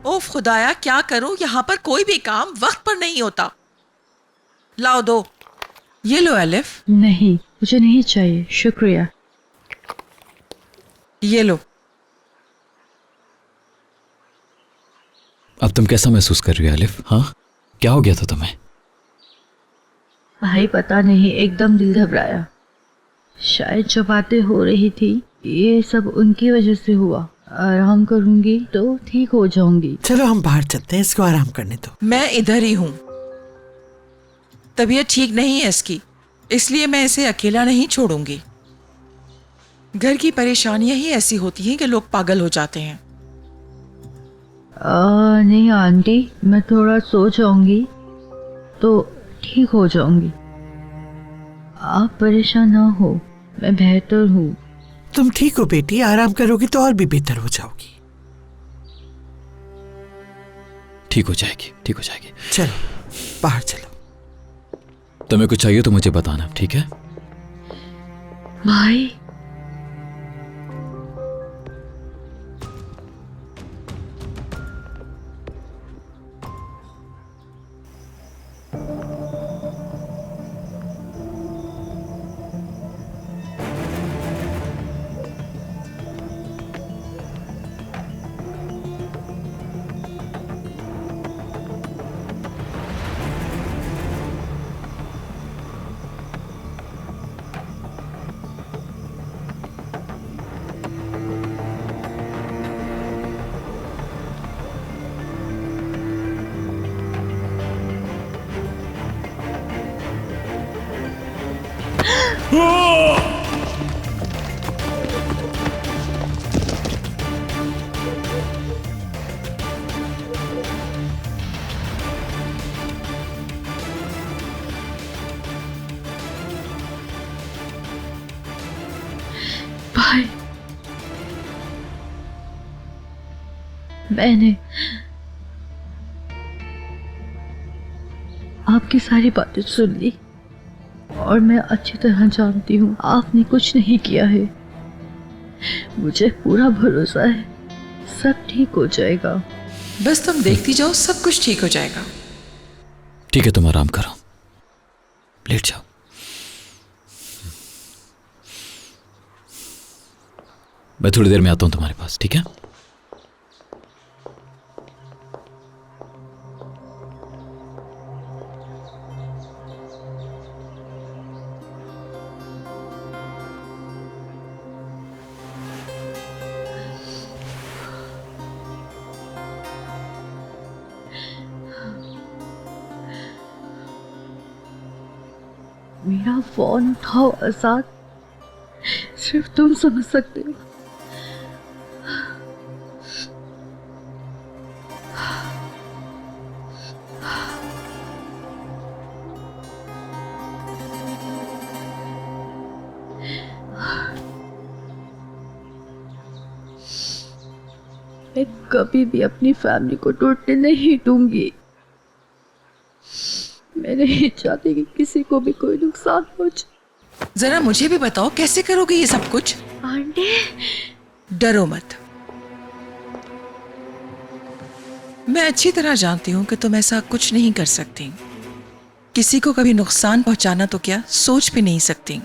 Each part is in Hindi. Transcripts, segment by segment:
ओफ खुदाया, क्या करूं, यहाँ पर कोई भी काम वक्त पर नहीं होता। लाओ दो। ये लो एलिफ। नहीं, मुझे नहीं चाहिए, शुक्रिया। ये लो। अब तुम कैसा महसूस कर रही हो एलिफ? हाँ, क्या हो गया था तुम्हें? भाई पता नहीं, एकदम दिल घबराया। शायद जो बातें हो रही थी ये सब उनकी वजह से हुआ। आराम करूंगी तो ठीक हो जाऊंगी। चलो हम बाहर चलते हैं, इसको आराम करने दो। मैं इधर ही हूँ। तबीयत ठीक नहीं है इसकी, इसलिए मैं इसे अकेला नहीं छोड़ूंगी। घर की परेशानियां ही ऐसी होती हैं कि लोग पागल हो जाते हैं। नहीं आंटी, मैं थोड़ा सो जाऊंगी तो ठीक हो जाऊंगी। आप परेशान ना हो, मैं बेहतर हूँ। तुम ठीक हो बेटी, आराम करोगी तो और भी बेहतर हो जाओगी। ठीक हो जाएगी, ठीक हो जाएगी। चलो बाहर चलो। तुम्हें कुछ चाहिए तो मुझे बताना, ठीक है? भाई भाई मैंने आपकी सारी बातें सुन ली और मैं अच्छी तरह जानती हूँ आपने कुछ नहीं किया है। मुझे पूरा भरोसा है सब ठीक हो जाएगा। बस तुम देखती जाओ, सब कुछ ठीक हो जाएगा। ठीक है, तुम आराम करो, लेट जाओ। मैं थोड़ी देर में आता हूं तुम्हारे पास, ठीक है? मेरा फोन उठाओ आजाद, सिर्फ तुम समझ सकते हो। मैं कभी भी अपनी फैमिली को टूटने नहीं दूंगी। मैं नहीं चाहती कि किसी को भी कोई नुकसान पहुंचे। जरा मुझे भी बताओ, कैसे करोगे ये सब कुछ? आंटी डरो मत। मैं अच्छी तरह जानती हूँ कि तुम ऐसा कुछ नहीं कर सकती। किसी को कभी नुकसान पहुंचाना तो क्या सोच भी नहीं सकती।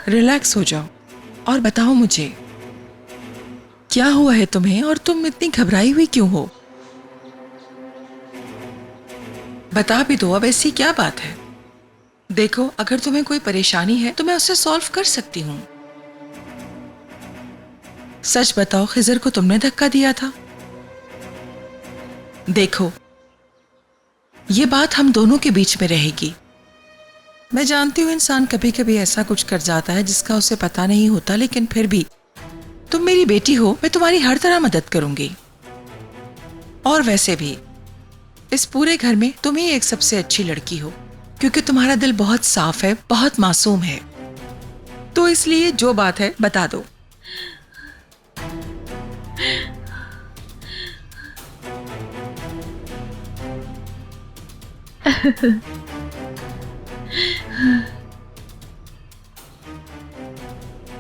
रिलैक्स हो जाओ और बताओ मुझे क्या हुआ है तुम्हें, और तुम इतनी घबराई हुई क्यों हो? बता भी दो, अब ऐसी क्या बात है? देखो, अगर तुम्हें कोई परेशानी है तो मैं उसे सॉल्व कर सकती हूँ। सच बताओ, खिजर को तुमने धक्का दिया था? देखो, ये बात हम दोनों के बीच में रहेगी। मैं जानती हूँ इंसान कभी कभी ऐसा कुछ कर जाता है जिसका उसे पता नहीं होता, लेकिन फिर भी तुम मेरी बेटी हो, मैं तुम्हारी हर तरह मदद करूंगी। और वैसे भी इस पूरे घर में तुम ही एक सबसे अच्छी लड़की हो, क्योंकि तुम्हारा दिल बहुत साफ है, बहुत मासूम है। तो इसलिए जो बात है बता दो।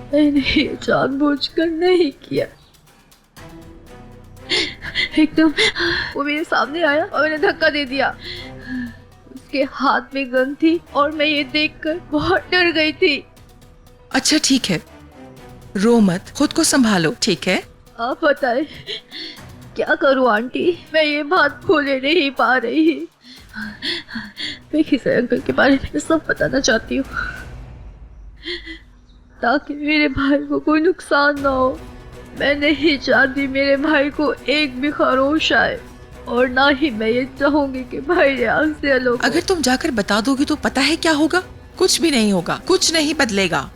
मैंने ये जानबूझकर नहीं किया। एकदम वो मेरे सामने आया और मैंने धक्का दे दिया। उसके हाथ में गन थी और मैं ये देखकर बहुत डर गई थी। अच्छा ठीक है, रो मत, खुद को संभालो, ठीक है? आप बताएं क्या करूं आंटी, मैं ये बात भूले नहीं पा रही। मैं खिसे अंकल के बारे में सब बताना चाहती हूँ ताकि मेरे भाई को कोई नुकसान ना हो। मैं नहीं चाहती मेरे भाई को एक भी खरोश आए और ना ही मैं ये चाहूंगी कि भाई यहाँ से अलग हो। अगर तुम जाकर बता दोगी तो पता है क्या होगा? कुछ भी नहीं होगा, कुछ नहीं बदलेगा।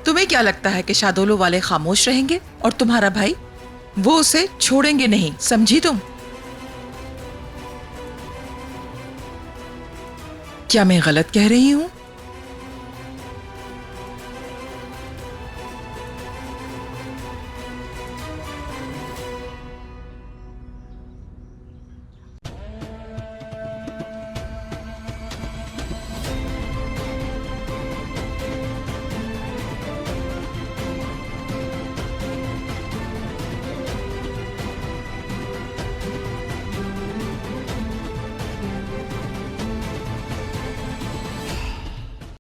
तुम्हें क्या लगता है कि शादोलो वाले खामोश रहेंगे और तुम्हारा भाई, वो उसे छोड़ेंगे नहीं, समझी तुम? क्या मैं गलत कह रही हूँ?